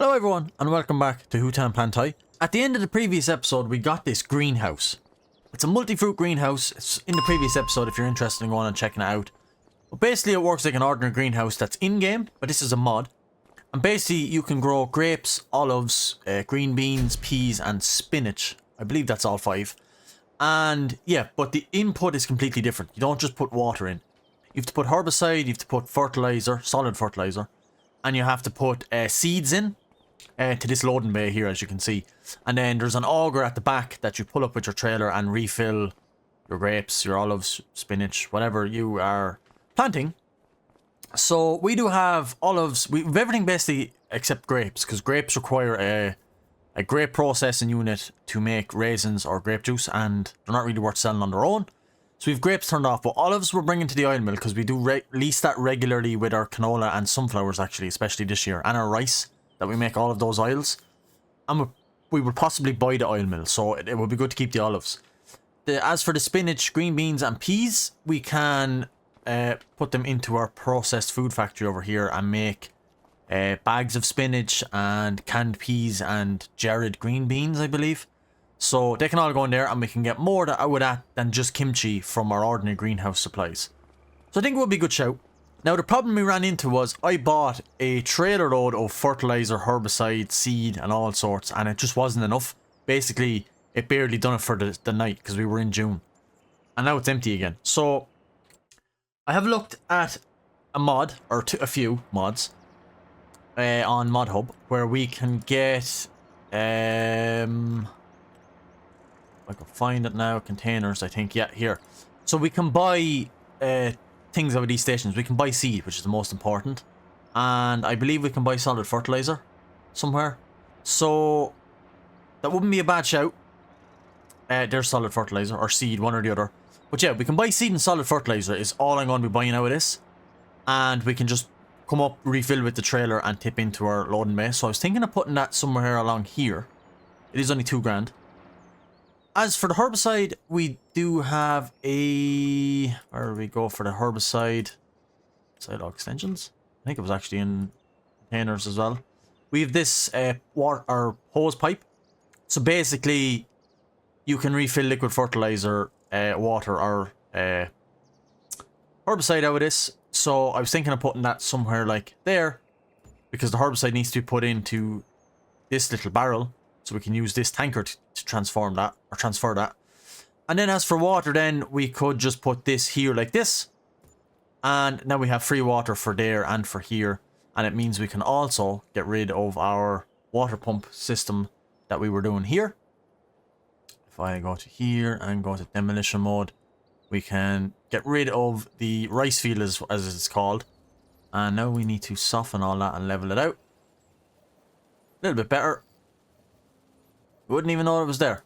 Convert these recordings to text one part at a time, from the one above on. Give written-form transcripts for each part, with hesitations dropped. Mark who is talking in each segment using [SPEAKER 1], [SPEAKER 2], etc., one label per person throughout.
[SPEAKER 1] Hello everyone and welcome back to Hutan Pantai. At the end of the previous episode we got this greenhouse. It's a multi-fruit greenhouse. It's in the previous episode if you're interested in going and checking it out. But basically it works like an ordinary greenhouse that's in-game, but this is a mod. And basically you can grow grapes, olives, green beans, peas and spinach. I believe that's all 5. And yeah, but the input is completely different. You don't just put water in. You have to put herbicide, you have to put fertilizer, solid fertilizer. And you have to put seeds in. To this loading bay here, as you can see. And then there's an auger at the back that you pull up with your trailer and refill your grapes, your olives, spinach, whatever you are planting. So we do have olives. We have everything basically except grapes, because grapes require a grape processing unit to make raisins or grape juice, and they're not really worth selling on their own. So we've grapes turned off, but olives we're bringing to the oil mill because we do release that regularly with our canola and sunflowers, actually, especially this year, and our rice. That we make all of those oils, and we would possibly buy the oil mill, so it would be good to keep the olives. As for the spinach, green beans and peas, we can put them into our processed food factory over here and make bags of spinach and canned peas and jarred green beans, I believe. So they can all go in there and we can get more out of that than just kimchi from our ordinary greenhouse supplies. So I think it would be a good shout. Now the problem we ran into was I bought a trailer load of fertilizer, herbicide, seed and all sorts, and it just wasn't enough. Basically it barely done it for the night because we were in June. And now it's empty again. So I have looked at a mod, or a few mods, on ModHub where we can get, I can find it now, containers I think, yeah, here. So we can buy things out of these stations. We can buy seed, which is the most important, and I believe we can buy solid fertilizer somewhere, so that wouldn't be a bad shout. There's solid fertilizer or seed, one or the other, but yeah, we can buy seed and solid fertilizer is all I'm going to be buying out of this, and we can just come up, refill with the trailer and tip into our loading bay. So I was thinking of putting that somewhere along here. It is only $2,000. As for the herbicide, we do have a... Where do we go for the herbicide? Side-log extensions? I think it was actually in containers as well. We have this hose pipe. So basically, you can refill liquid fertilizer, water, or herbicide out of this. So I was thinking of putting that somewhere like there, because the herbicide needs to be put into this little barrel. So we can use this tanker to transform that, or transfer that. And then as for water, then we could just put this here like this. And now we have free water for there and for here. And it means we can also get rid of our water pump system that we were doing here. If I go to here and go to demolition mode, we can get rid of the rice field as it's called. And now we need to soften all that and level it out. A little bit better. Wouldn't even know it was there.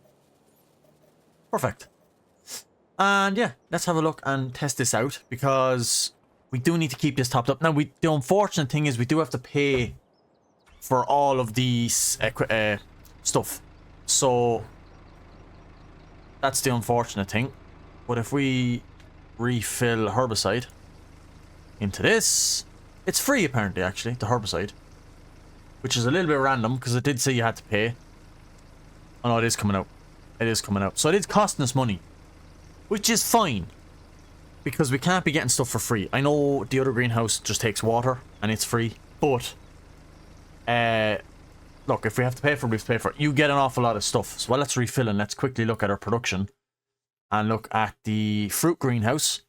[SPEAKER 1] Perfect. And yeah, let's have a look and test this out, because we do need to keep this topped up. Now, the unfortunate thing is we do have to pay for all of these stuff. So that's the unfortunate thing. But if we refill herbicide into this, it's free apparently, actually, the herbicide, which is a little bit random because it did say you had to pay. Oh no, it is coming out. It is coming out. So it is costing us money, which is fine, because we can't be getting stuff for free. I know the other greenhouse just takes water and it's free, but look, if we have to pay for it, we have to pay for it. You get an awful lot of stuff. So let's refill and let's quickly look at our production and look at the fruit greenhouse.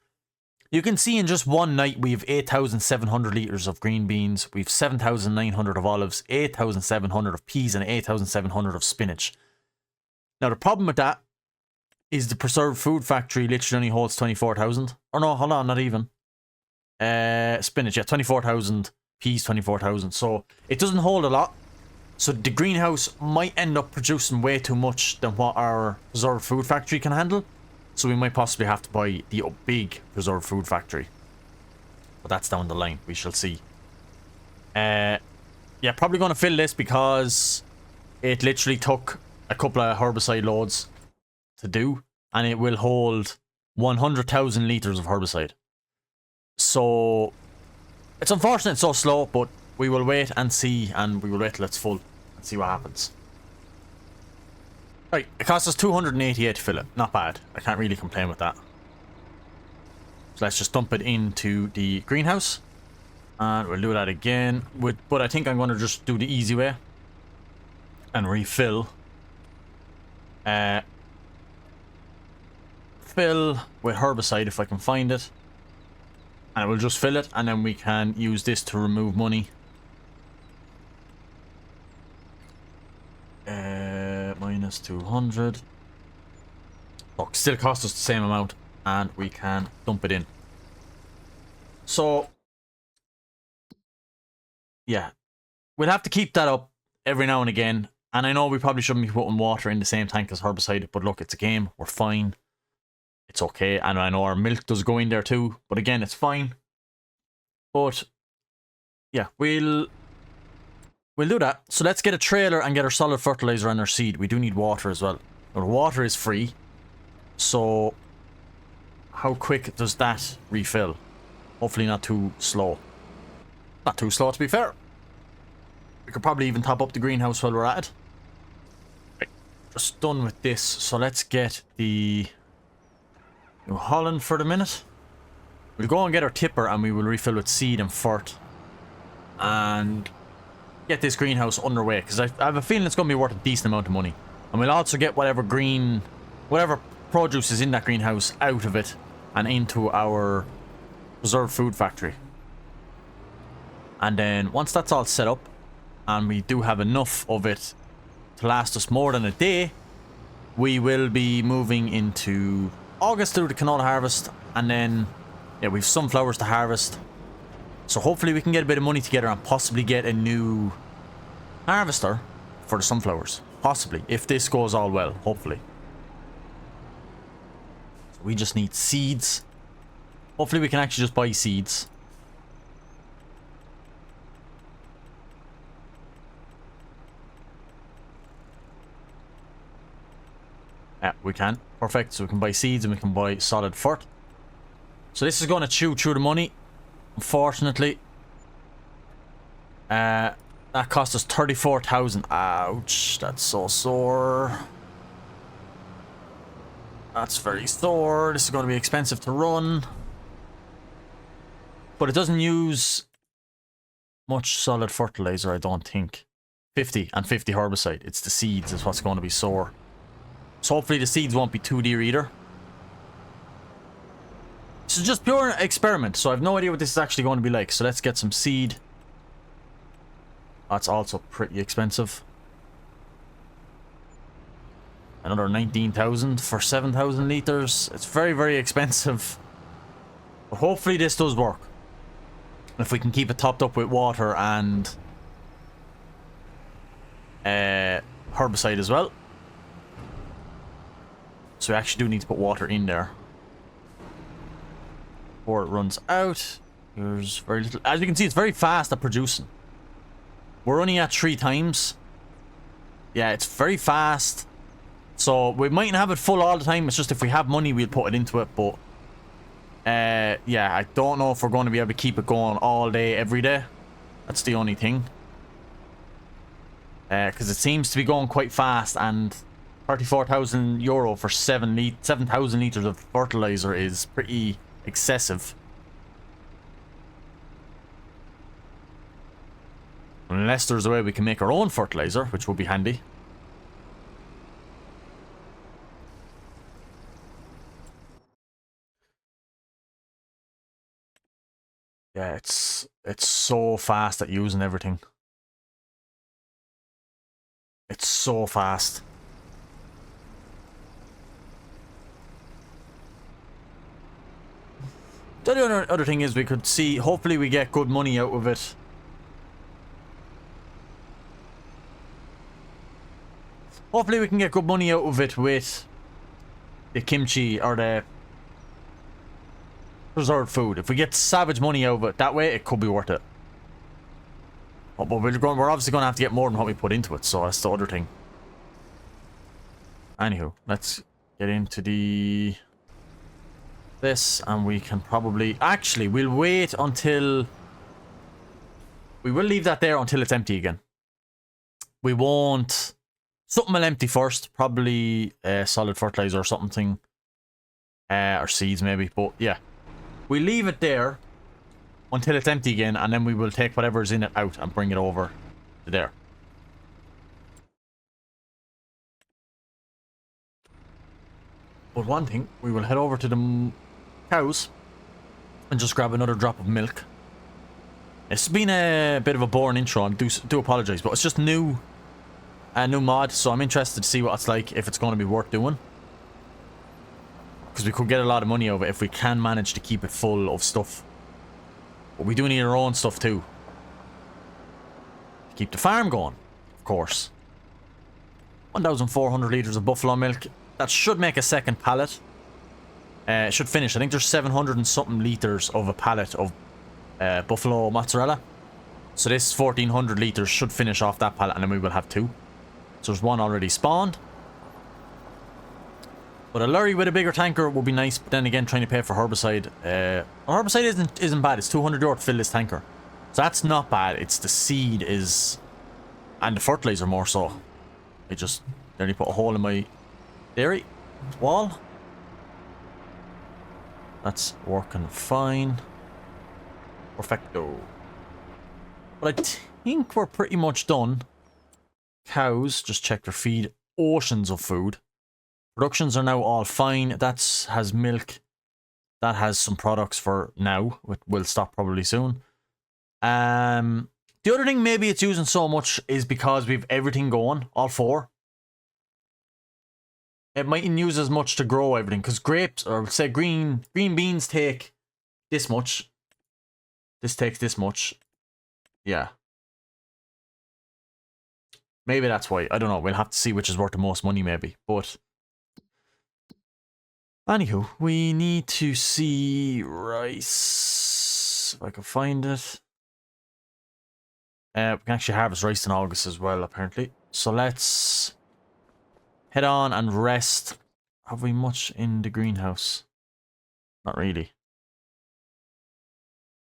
[SPEAKER 1] You can see in just one night we have 8,700 litres of green beans, we have 7,900 of olives, 8,700 of peas and 8,700 of spinach. Now, the problem with that is the preserved food factory literally only holds 24,000. Or no, hold on, not even. Spinach, yeah, 24,000. Peas, 24,000. So, it doesn't hold a lot. So, the greenhouse might end up producing way too much than what our preserved food factory can handle. So, we might possibly have to buy the big preserved food factory. But that's down the line. We shall see. Yeah, probably going to fill this because it literally took a couple of herbicide loads to do, and it will hold 100,000 litres of herbicide. So it's unfortunate it's so slow, but we will wait and see, and we will wait till it's full and see what happens. Right, it cost us 288 to fill it. Not bad. I can't really complain with that. So let's just dump it into the greenhouse. And we'll do that again. But I think I'm going to just do the easy way. And refill. Fill with herbicide if I can find it. And I will just fill it. And then we can use this to remove money. Minus 200. Look, still cost us the same amount. And we can dump it in. So, yeah. We'll have to keep that up every now and again. And I know we probably shouldn't be putting water in the same tank as herbicide. But look, it's a game. We're fine. It's okay. And I know our milk does go in there too. But again, it's fine. But, yeah, we'll do that. So let's get a trailer and get our solid fertilizer and our seed. We do need water as well. Our water is free. So, how quick does that refill? Hopefully not too slow. Not too slow, to be fair. We could probably even top up the greenhouse while we're at it. Right. Just done with this. So let's get the New Holland for the minute. We'll go and get our tipper and we will refill with seed and fert. And get this greenhouse underway. Because I have a feeling it's going to be worth a decent amount of money. And we'll also get whatever produce is in that greenhouse out of it and into our reserve food factory. And then once that's all set up and we do have enough of it to last us more than a day, we will be moving into August to do the canola harvest. And then, yeah, we've sunflowers to harvest. So hopefully we can get a bit of money together and possibly get a new harvester for the sunflowers. Possibly, if this goes all well, hopefully. So we just need seeds. Hopefully we can actually just buy seeds. Yeah, we can. Perfect. So we can buy seeds and we can buy solid fert. So this is going to chew through the money. Unfortunately. That cost us 34,000. Ouch. That's so sore. That's very sore. This is going to be expensive to run. But it doesn't use much solid fertilizer, I don't think. 50 and 50 herbicide. It's the seeds is what's going to be sore. So hopefully the seeds won't be too dear either. This is just pure experiment, so I have no idea what this is actually going to be like. So let's get some seed. That's also pretty expensive. Another 19,000 for 7,000 litres. It's very, very expensive. But hopefully this does work. If we can keep it topped up with water and herbicide as well. So we actually do need to put water in there before it runs out. There's very little. As you can see, it's very fast at producing. We're only at 3 times. Yeah, it's very fast. So we mightn't have it full all the time. It's just if we have money, we'll put it into it. But yeah, I don't know if we're going to be able to keep it going all day, every day. That's the only thing. Because it seems to be going quite fast, and 34,000 euro for 7,000 litres of fertilizer is pretty excessive. Unless there's a way we can make our own fertilizer, which would be handy. Yeah, it's so fast at using everything. It's so fast. The other thing is we could see, hopefully we get good money out of it. Hopefully we can get good money out of it with the kimchi or the reserved food. If we get savage money out of it that way, it could be worth it. Oh, but we're obviously going to have to get more than what we put into it, so that's the other thing. Anywho, let's get into this, and we can probably... Actually, we'll wait until We will leave that there until it's empty again. We won't... Something will empty first. Probably solid fertilizer or something. Or seeds maybe. But yeah. We leave it there until it's empty again. And then we will take whatever's in it out and bring it over to there. But one thing. We will head over to the cows. And just grab another drop of milk. It's been a bit of a boring intro. I do apologise. But it's just new... a new mod, so I'm interested to see what it's like, if it's going to be worth doing. Because we could get a lot of money over it if we can manage to keep it full of stuff. But we do need our own stuff too. To keep the farm going, of course. 1,400 litres of buffalo milk. That should make a second pallet. It should finish. I think there's 700 and something litres of a pallet of buffalo mozzarella. So this 1,400 litres should finish off that pallet, and then we will have two. So there's one already spawned. But a lorry with a bigger tanker would be nice. But then again, trying to pay for herbicide. Herbicide isn't bad. It's 200 euro to fill this tanker. So that's not bad. It's the seed is... and the fertilizer more so. I just nearly put a hole in my dairy wall. That's working fine. Perfecto. But I think we're pretty much done. Cows, just check their feed. Oceans of food. Productions are now all fine. That has milk. That has some products for now. Will stop probably soon. The other thing maybe it's using so much is because we've everything going. All four. It mightn't use as much to grow everything. Because grapes, or say green beans take this much. This takes this much. Yeah. Maybe that's why. I don't know. We'll have to see which is worth the most money, maybe. But anywho, we need to see rice. If I can find it. We can actually harvest rice in August as well, apparently. So let's head on and rest. Have we much in the greenhouse? Not really.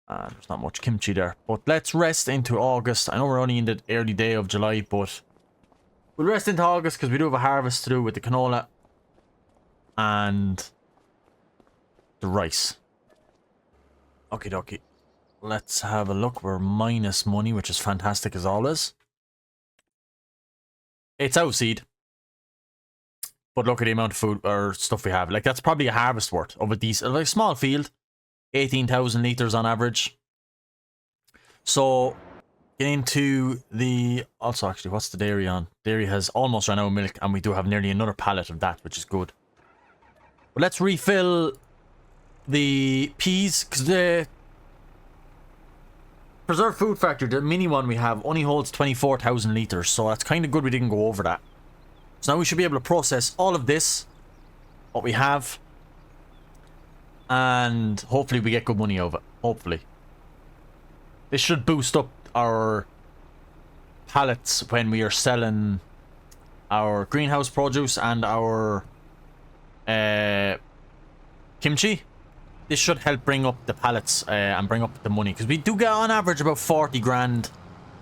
[SPEAKER 1] There's not much kimchi there. But let's rest into August. I know we're only in the early day of July, but we'll rest into August because we do have a harvest to do with the canola and the rice. Okie dokie. Let's have a look. We're minus money, which is fantastic as always. It's out seed. But look at the amount of food or stuff we have. Like, that's probably a harvest worth of a decent, like, small field. 18,000 litres on average. So, get into the... Also, actually, what's the dairy on? Dairy has almost run out of milk, and we do have nearly another pallet of that, which is good. But let's refill the peas, because the Preserved Food Factor, the mini one we have, only holds 24,000 litres, so that's kind of good we didn't go over that. So now we should be able to process all of this, what we have, and hopefully we get good money out of it. Hopefully. This should boost up our pallets when we are selling our greenhouse produce and our kimchi. This should help bring up the pallets and bring up the money. Because we do get on average about 40 grand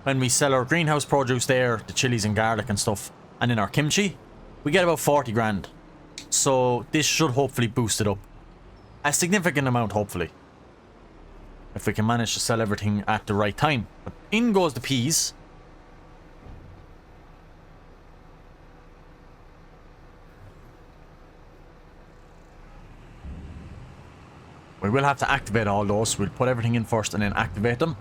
[SPEAKER 1] when we sell our greenhouse produce there, the chilies and garlic and stuff. And in our kimchi, we get about 40 grand. So this should hopefully boost it up. A significant amount, hopefully. If we can manage to sell everything at the right time. But in goes the peas. We will have to activate all those. We'll put everything in first and then activate them.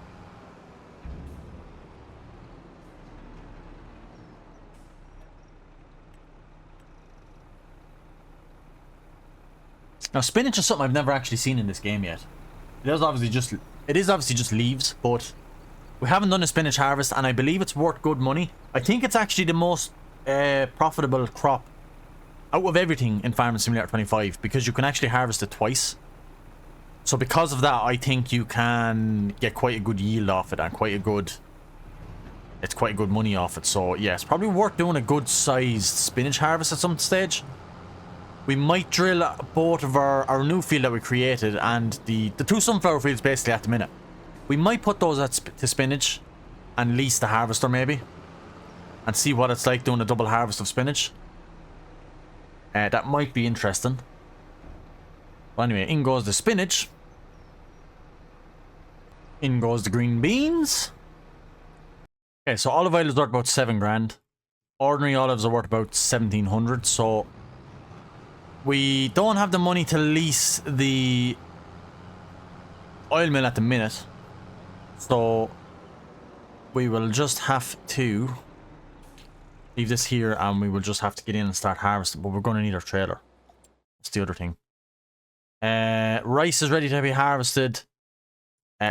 [SPEAKER 1] Now, spinach is something I've never actually seen in this game yet. It is obviously just leaves, but we haven't done a spinach harvest, and I believe it's worth good money. I think it's actually the most profitable crop out of everything in Farming Simulator 25, because you can actually harvest it twice. So because of that, I think you can get quite a good yield off it, and it's quite a good money off it. So yeah, it's probably worth doing a good sized spinach harvest at some stage. We might drill both of our new field that we created and the two sunflower fields basically at the minute. We might put those to spinach and lease the harvester maybe. And see what it's like doing a double harvest of spinach. That might be interesting. But anyway, in goes the spinach. In goes the green beans. Okay, so olive oil is worth about 7 grand. Ordinary olives are worth about 1700. So we don't have the money to lease the oil mill at the minute. So we will just have to leave this here and we will just have to get in and start harvesting. But we're going to need our trailer. That's the other thing. Rice is ready to be harvested.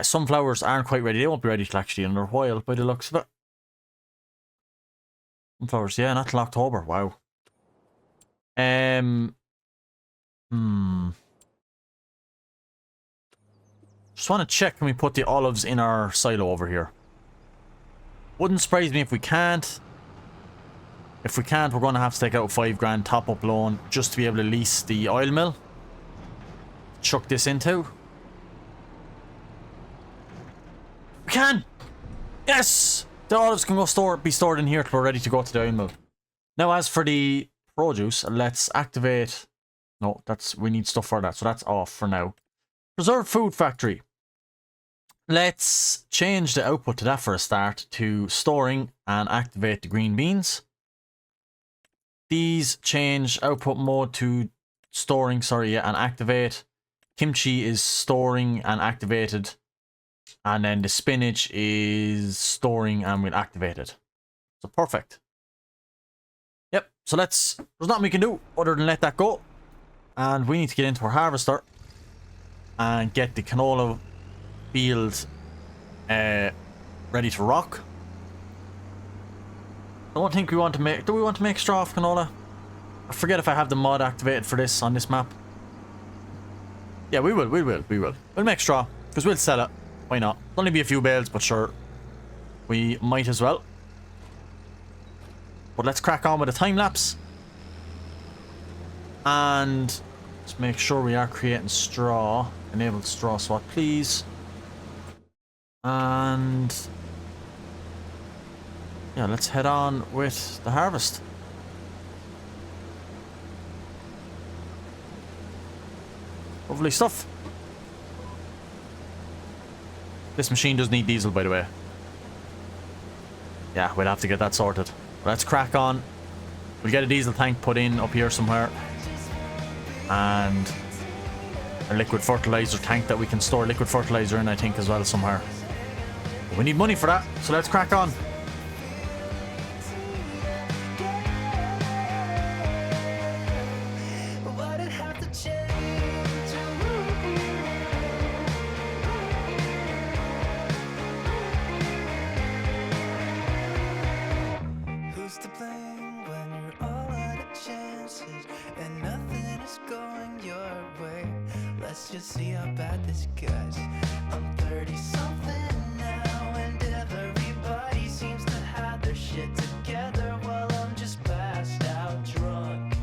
[SPEAKER 1] Sunflowers aren't quite ready. They won't be ready till actually in another while by the looks of it. Sunflowers, yeah, not till October. Wow. Just want to check, can we put the olives in our silo over here? Wouldn't surprise me if we can't. If we can't, we're going to have to take out a 5 grand top-up loan just to be able to lease the oil mill. Chuck this into. We can! Yes! The olives can be stored in here till we're ready to go to the oil mill. Now, as for the produce, let's activate... No, we need stuff for that, so that's off for now. Preserved food factory. Let's change the output to that for a start to storing and activate the green beans. These change output mode to storing, and activate. Kimchi is storing and activated. And then the spinach is storing and we'll activate it. So perfect. Yep, so there's nothing we can do other than let that go. And we need to get into our harvester and get the canola field ready to rock. I don't think we want to make... Do we want to make straw of canola? I forget if I have the mod activated for this on this map. Yeah, we will. We'll make straw because we'll sell it. Why not? It'll only be a few bales, but sure. We might as well. But let's crack on with a time lapse. And let's make sure we are creating straw. Enable straw swap, please. And yeah, let's head on with the harvest. Lovely stuff. This machine does need diesel, by the way. Yeah, we'll have to get that sorted. Let's crack on. We'll get a diesel tank put in up here somewhere. And a liquid fertilizer tank that we can store liquid fertilizer in, I think, as well somewhere. But we need money for that, so let's crack on.
[SPEAKER 2] Just see how bad this gets. I'm 30 something now, and everybody seems to have their shit together while I'm just passed out drunk,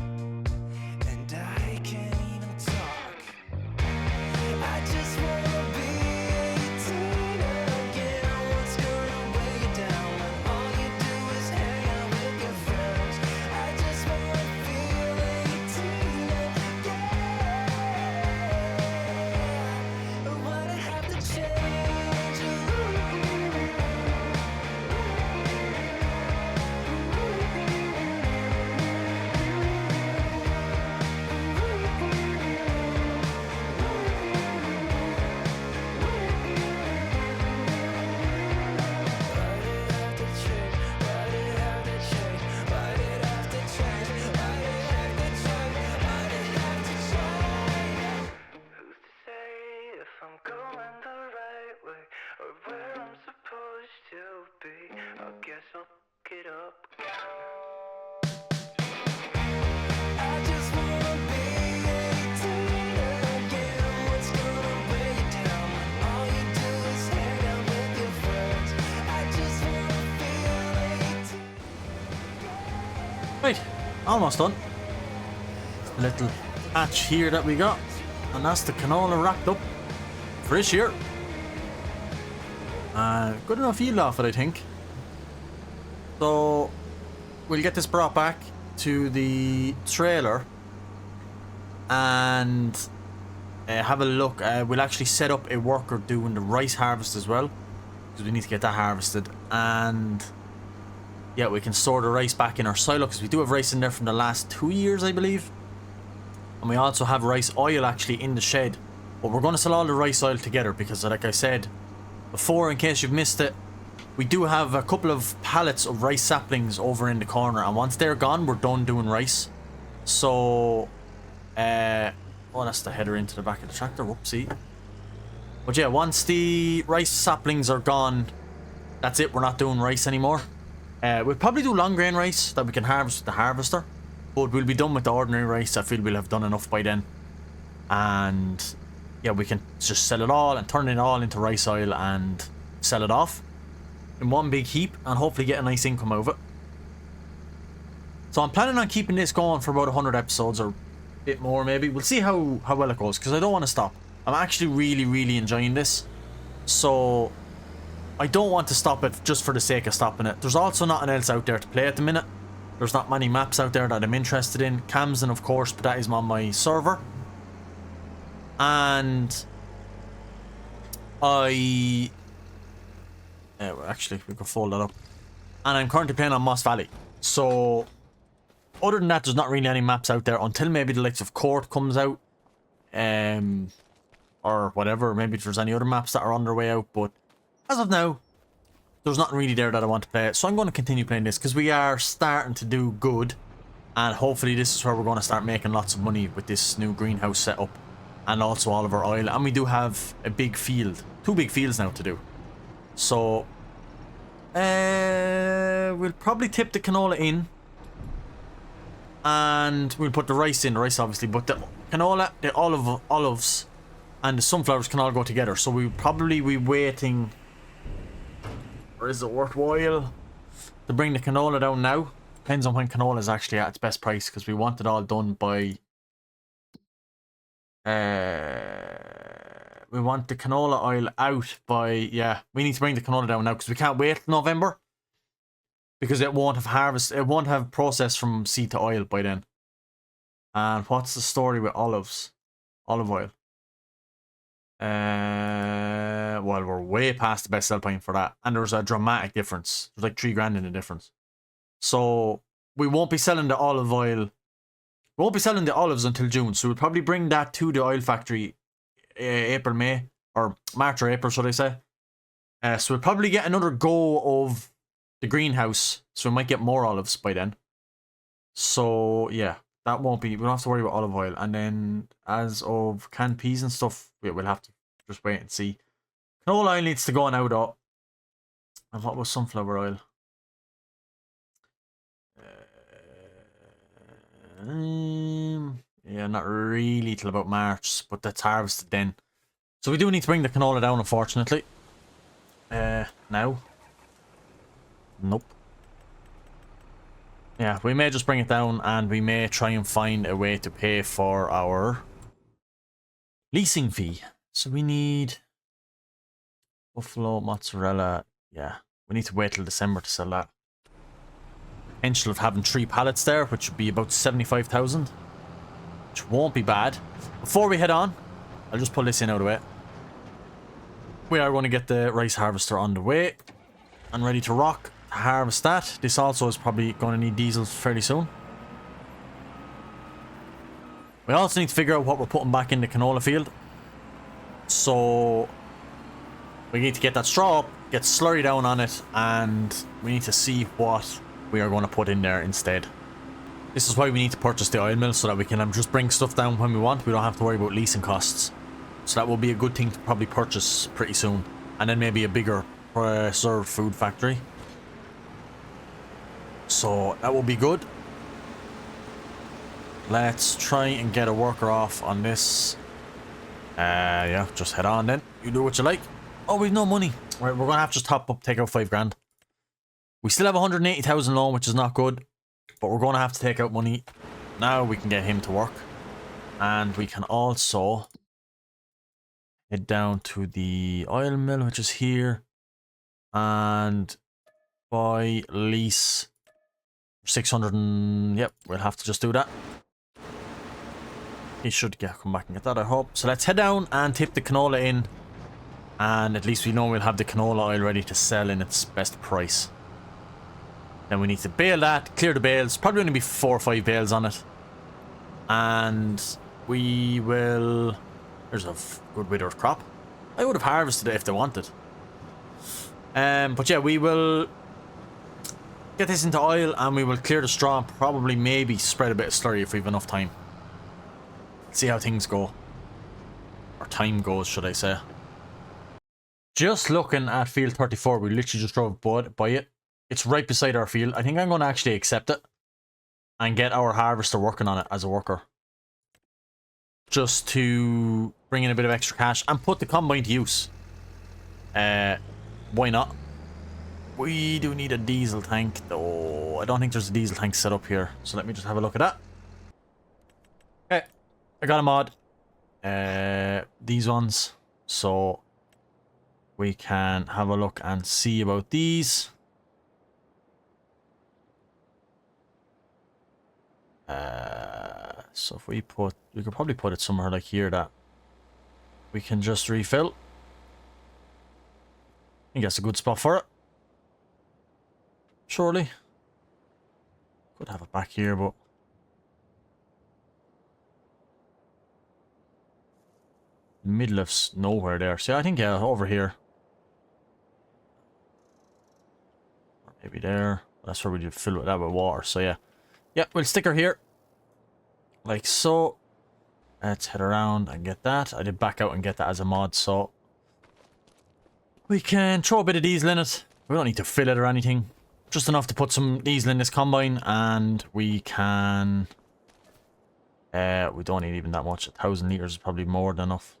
[SPEAKER 2] and I can't even talk. I just wanna be 18 again. What's gonna weigh you down when all you do is hang out with your friends? I just wanna feel 18 again.
[SPEAKER 1] Right, almost done. A little patch here that we got, and that's the canola wrapped up for this year. Good enough yield off it, I think. So we'll get this brought back to the trailer and have a look. We'll actually set up a worker doing the rice harvest as well, because we need to get that harvested. And yeah, we can store the rice back in our silo, because we do have rice in there from the last 2 years, I believe. And we also have rice oil actually in the shed. But we're going to sell all the rice oil together, because like I said before, in case you've missed it, we do have a couple of pallets of rice saplings over in the corner, and once they're gone, we're done doing rice. So, oh, that's the header into the back of the tractor, whoopsie. But yeah, once the rice saplings are gone, that's it, we're not doing rice anymore. We'll probably do long grain rice that we can harvest with the harvester, but we'll be done with the ordinary rice. I feel we'll have done enough by then. And yeah, we can just sell it all and turn it all into rice oil and sell it off in one big heap and hopefully get a nice income out of it. So I'm planning on keeping this going for about 100 episodes or a bit more maybe. We'll see how well it goes, because I don't want to stop. I'm actually really enjoying this. So I don't want to stop it just for the sake of stopping it. There's also nothing else out there to play at the minute. There's not many maps out there that I'm interested in. Camden, of course, but that is on my server. And actually, we could fold that up. And I'm currently playing on Moss Valley. So other than that, there's not really any maps out there until maybe the likes of Court comes out. Or whatever. Maybe if there's any other maps that are on their way out. But as of now, there's nothing really there that I want to play. So I'm going to continue playing this, because we are starting to do good. And hopefully this is where we're going to start making lots of money with this new greenhouse setup. And also all of our oil. And we do have a big field. 2 big fields now to do. So we'll probably tip the canola in. And we'll put the rice in. The rice obviously. But the canola, the olives, and the sunflowers can all go together. So we'll probably be waiting. Or is it worthwhile to bring the canola down now? Depends on when canola is actually at its best price, because we want it all done by we want the canola oil out by, yeah, we need to bring the canola down now, because we can't wait till November, because it won't have processed from seed to oil by then. And what's the story with olive oil? Well, we're way past the best sell point for that, and there's a dramatic difference. There's like 3 grand in the difference. So we won't be selling the olive oil. We won't be selling the olives until June, so we'll probably bring that to the oil factory April, May, or March or April, should I say. So we'll probably get another go of the greenhouse, so we might get more olives by then. So yeah, that won't be, we don't have to worry about olive oil. And then as of canned peas and stuff, we'll have to just wait and see. Canola oil needs to go now though. And what was sunflower oil? Yeah, not really till about March, but that's harvested then. So we do need to bring the canola down, unfortunately. Now. Nope. Yeah, we may just bring it down, and we may try and find a way to pay for our leasing fee. So we need buffalo, mozzarella. Yeah, we need to wait till December to sell that. Potential of having 3 pallets there, which would be about 75,000, which won't be bad. Before we head on, I'll just pull this in out of the way. We are going to get the rice harvester on the way and ready to rock to harvest that. This also is probably going to need diesel fairly soon. We also need to figure out what we're putting back in the canola field. So we need to get that straw up, get slurry down on it, and we need to see what we are going to put in there instead. This is why we need to purchase the oil mill, so that we can just bring stuff down when we want. We don't have to worry about leasing costs. So that will be a good thing to probably purchase pretty soon. And then maybe a bigger preserved food factory. So that will be good. Let's try and get a worker off on this. Yeah, just head on then. You do what you like. Oh, we've no money. Right, we're going to have to just top up, take out 5 grand. We still have 180,000 loan, which is not good. But we're going to have to take out money. Now we can get him to work. And we can also head down to the oil mill, which is here. And buy, lease, 600 and... Yep, we'll have to just do that. He should come back and get that, I hope. So let's head down and tip the canola in. And at least we know we'll have the canola oil ready to sell in its best price. Then we need to bale that, clear the bales. Probably only be 4 or 5 bales on it. And we will... There's a good withered crop. I would have harvested it if they wanted. But yeah, we will get this into oil and we will clear the straw and probably maybe spread a bit of slurry if we have enough time. See how things go. Or time goes, should I say. Just looking at field 34, we literally just drove by it. It's right beside our field. I think I'm going to actually accept it and get our harvester working on it as a worker. Just to bring in a bit of extra cash and put the combine to use. Why not? We do need a diesel tank though. I don't think there's a diesel tank set up here. So let me just have a look at that. Okay, I got a mod. These ones. So we can have a look and see about these. So if we could probably put it somewhere like here that we can just refill. I think that's a good spot for it. Surely. Could have it back here, but middle of nowhere there. See, I think yeah, over here. Or maybe there. That's where we fill that with water. So yeah. Yeah, we'll stick her here. Like so. Let's head around and get that. I did back out and get that as a mod, so we can throw a bit of diesel in it. We don't need to fill it or anything. Just enough to put some diesel in this combine, and we can... we don't need even that much. 1,000 litres is probably more than enough.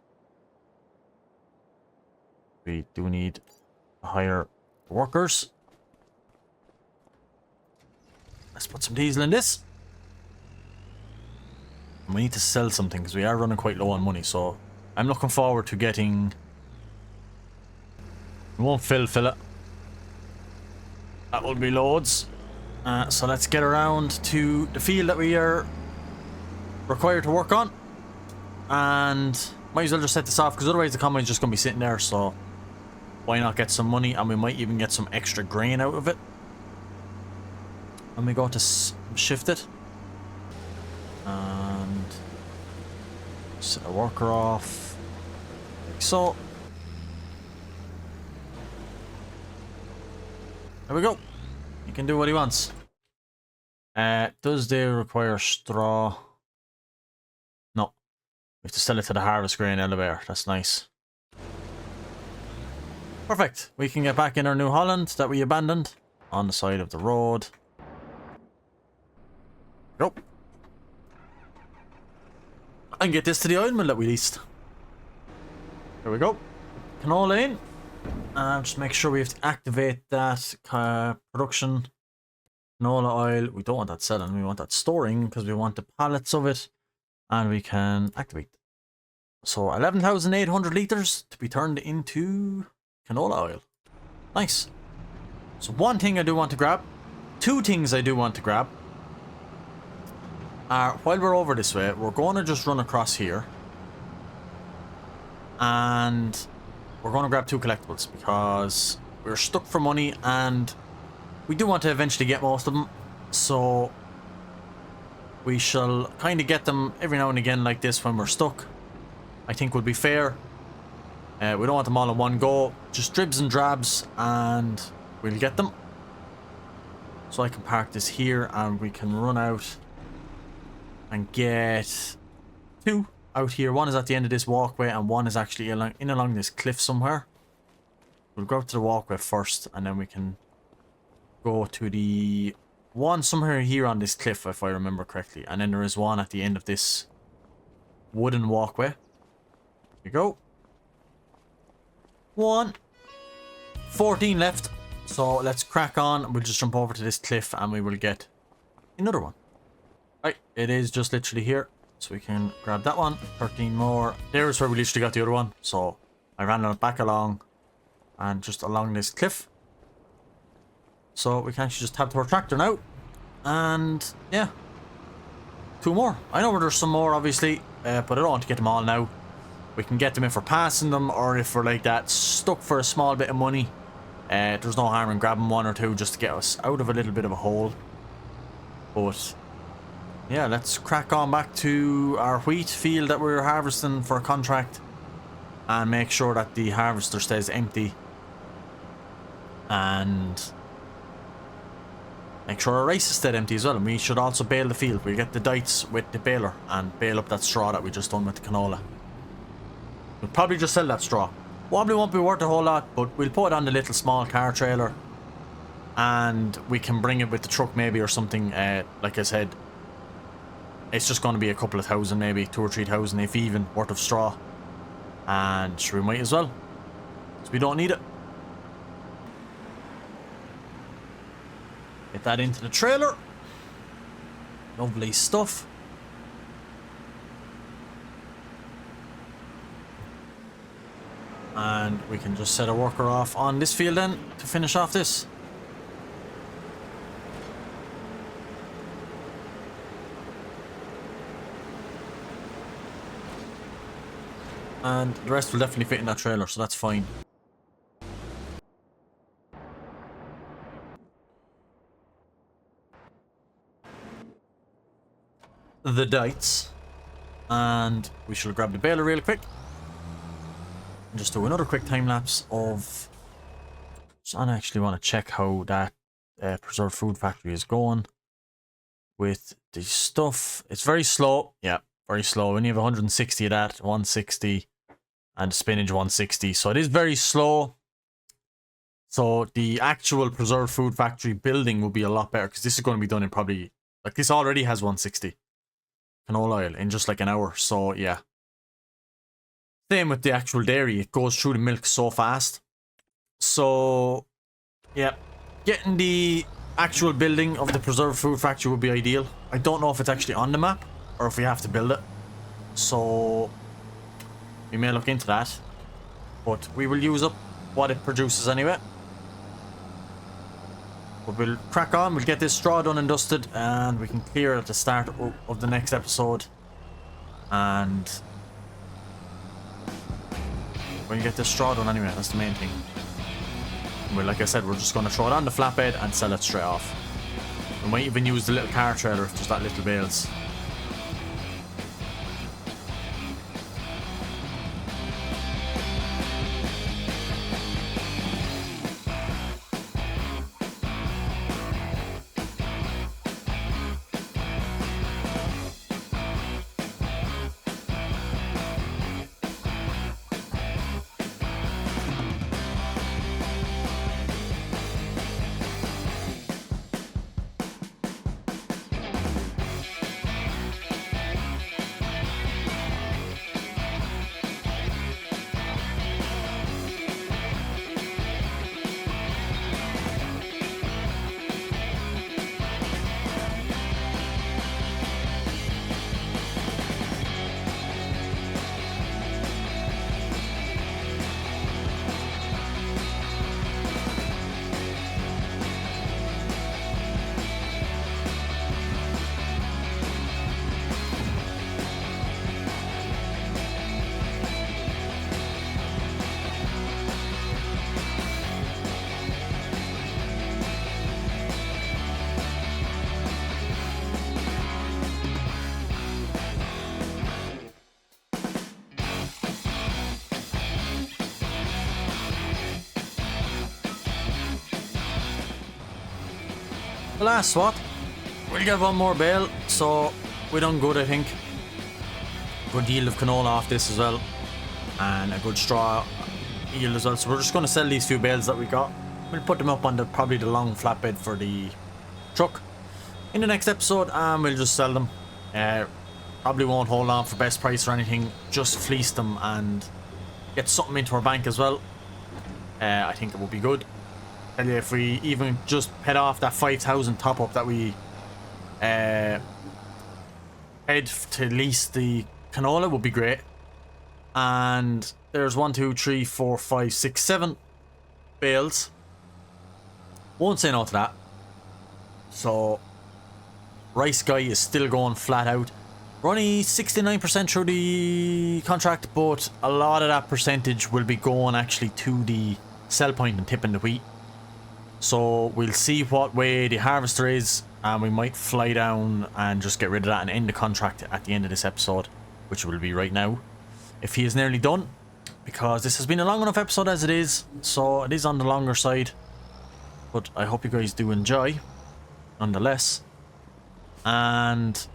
[SPEAKER 1] We do need to hire workers. Let's put some diesel in this. And we need to sell something because we are running quite low on money, so I'm looking forward to getting... We won't fill it. That will be loads. So let's get around to the field that we are required to work on. And might as well just set this off because otherwise the combine's just going to be sitting there, so why not get some money, and we might even get some extra grain out of it. And we go to shift it. And set a worker off. Like so. There we go. He can do what he wants. Does they require straw? No. We have to sell it to the harvest grain elevator. That's nice. Perfect. We can get back in our New Holland that we abandoned on the side of the road. Go. And get this to the oil mill that we leased. There we go. Canola in. Just make sure we have to activate that production. Canola oil. We don't want that selling. We want that storing because we want the pallets of it. And we can activate. So 11,800 litres to be turned into canola oil. Nice. So one thing I do want to grab. Two things I do want to grab. While we're over this way, we're going to just run across here. And we're going to grab 2 collectibles because we're stuck for money and we do want to eventually get most of them. So we shall kind of get them every now and again like this when we're stuck. I think would be fair. We don't want them all in one go. Just dribs and drabs and we'll get them. So I can park this here and we can run out and get 2 out here. One is at the end of this walkway and one is actually along this cliff somewhere. We'll go up to the walkway first and then we can go to the one somewhere here on this cliff if I remember correctly. And then there is one at the end of this wooden walkway. Here we go. 1. 14 left. So let's crack on. We'll just jump over to this cliff and we will get another one. Right, it is just literally here. So we can grab that one. 13 more. There's where we literally got the other one. So I ran it back along and just along this cliff. So we can actually just tap to our tractor now. And yeah, 2 more. I know where there's some more, obviously, but I don't want to get them all now. We can get them if we're passing them, or if we're like that, stuck for a small bit of money. There's no harm in grabbing 1 or 2 just to get us out of a little bit of a hole. But yeah, let's crack on back to our wheat field that we were harvesting for a contract, and make sure that the harvester stays empty, and make sure our rice is stayed empty as well. And we should also bale the field. We'll get the dites with the baler and bale up that straw that we just done with the canola. We'll probably just sell that straw. Probably won't be worth a whole lot, but we'll put it on the little small car trailer, and we can bring it with the truck maybe or something. Like I said, it's just going to be a couple of thousand, maybe 2,000 or 3,000 if even, worth of straw. And sure, we might as well, because we don't need it. Get that into the trailer. Lovely stuff. And we can just set a worker off on this field then to finish off this. And the rest will definitely fit in that trailer, so that's fine. The dites. And we shall grab the baler real quick. And just do another quick time lapse of... So I actually want to check how that preserved food factory is going with the stuff. It's very slow. Yeah, very slow. We only have 160 of that, 160, and spinach 160. So it is very slow. So the actual preserved food factory building will be a lot better, because this is going to be done in probably... Like, this already has 160 canola oil in just like an hour. So yeah. Same with the actual dairy. It goes through the milk so fast. So yeah, getting the actual building of the preserved food factory would be ideal. I don't know if it's actually on the map or if we have to build it. So we may look into that. But we will use up what it produces anyway. But we'll crack on, we'll get this straw done and dusted, and we can clear it at the start of the next episode. And we can get this straw done anyway, that's the main thing. Well, like I said, we're just going to throw it on the flatbed and sell it straight off. We might even use the little car trailer if there's that little bales. The last swap, we'll get 1 more bale, so we done good, I think. Good yield of canola off this as well, and a good straw yield as well. So we're just going to sell these few bales that we got. We'll put them up on probably the long flatbed for the truck in the next episode, and we'll just sell them. Probably won't hold on for best price or anything, just fleece them and get something into our bank as well. I think it will be good. Tell you, if we even just head off that 5,000 top up that we head to lease the canola would be great. And there's 1, 2, 3, 4, 5, 6, 7 bales. Won't say no to that. So, Rice Guy is still going flat out. We're only 69% through the contract, but a lot of that percentage will be going actually to the sell point and tipping the wheat. So we'll see what way the harvester is, and we might fly down and just get rid of that and end the contract at the end of this episode, which will be right now, if he is nearly done, because this has been a long enough episode as it is, so it is on the longer side, but I hope you guys do enjoy nonetheless. And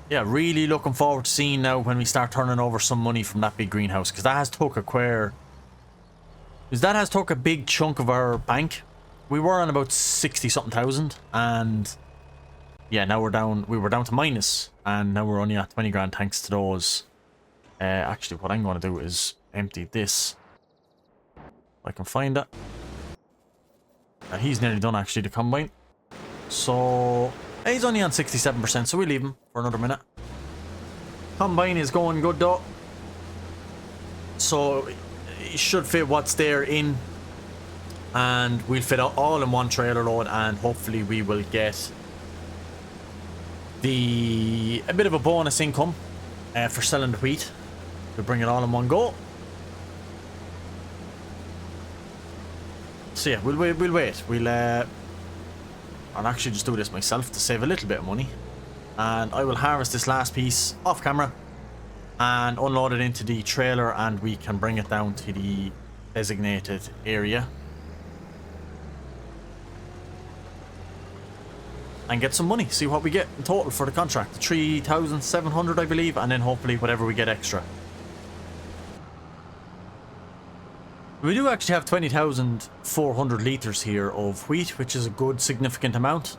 [SPEAKER 1] yeah, really looking forward to seeing now when we start turning over some money from that big greenhouse, because that has took a big chunk of our bank. We were on about 60 something thousand, and yeah, now we were down to minus, and now we're only at 20 grand thanks to those. Actually, what I'm going to do is empty this if I can find it. He's nearly done actually, the combine, so he's only on 67%, so we'll leave him for another minute. Combine is going good though, so it should fit what's there in, and we'll fit it all in one trailer load, and hopefully we will get a bit of a bonus income for selling the wheat. We'll bring it all in one go. So yeah, we'll wait. I'll actually just do this myself to save a little bit of money, and I will harvest this last piece off camera and unload it into the trailer, and we can bring it down to the designated area and get some money, see what we get in total for the contract. 3,700 I believe, and then hopefully whatever we get extra. We do actually have 20,400 litres here of wheat, which is a good significant amount.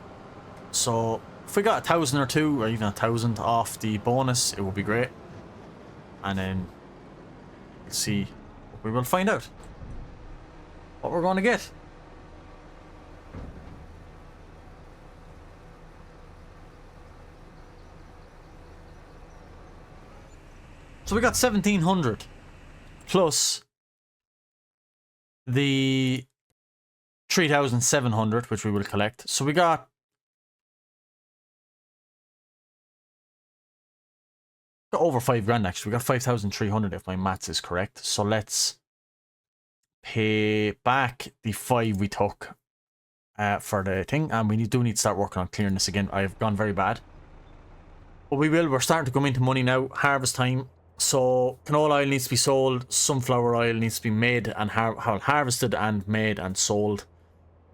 [SPEAKER 1] So if we got 1,000 or 2 or even 1,000 off the bonus, it would be great. And then we'll see, we will find out what we're going to get. So we got 1,700 plus the 3,700, which we will collect. So we got over 5 grand actually. We got 5,300 if my maths is correct. So let's pay back the 5 we took for the thing, and we do need to start working on clearing this again. I've gone very bad, but we're starting to come into money now. Harvest time. So canola oil needs to be sold, sunflower oil needs to be made and harvested and made and sold,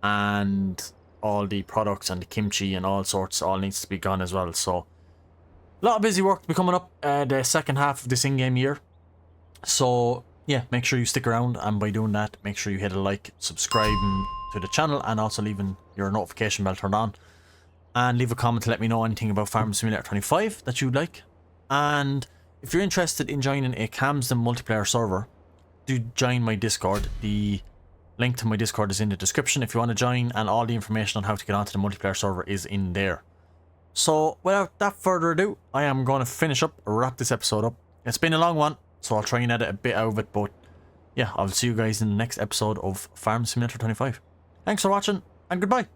[SPEAKER 1] and all the products and the kimchi and all sorts all needs to be gone as well. So a lot of busy work to be coming up the second half of this in-game year. So yeah, make sure you stick around, and by doing that, make sure you hit a like, subscribe to the channel, and also leaving your notification bell turned on, and leave a comment to let me know anything about Farming Simulator 25 that you'd like. And if you're interested in joining a Camsden multiplayer server, do join my Discord. The link to my Discord is in the description if you want to join, and all the information on how to get onto the multiplayer server is in there. So without that further ado, I am going to wrap this episode up. It's been a long one, so I'll try and edit a bit out of it, but yeah, I'll see you guys in the next episode of Farming Simulator 25. Thanks for watching, and goodbye.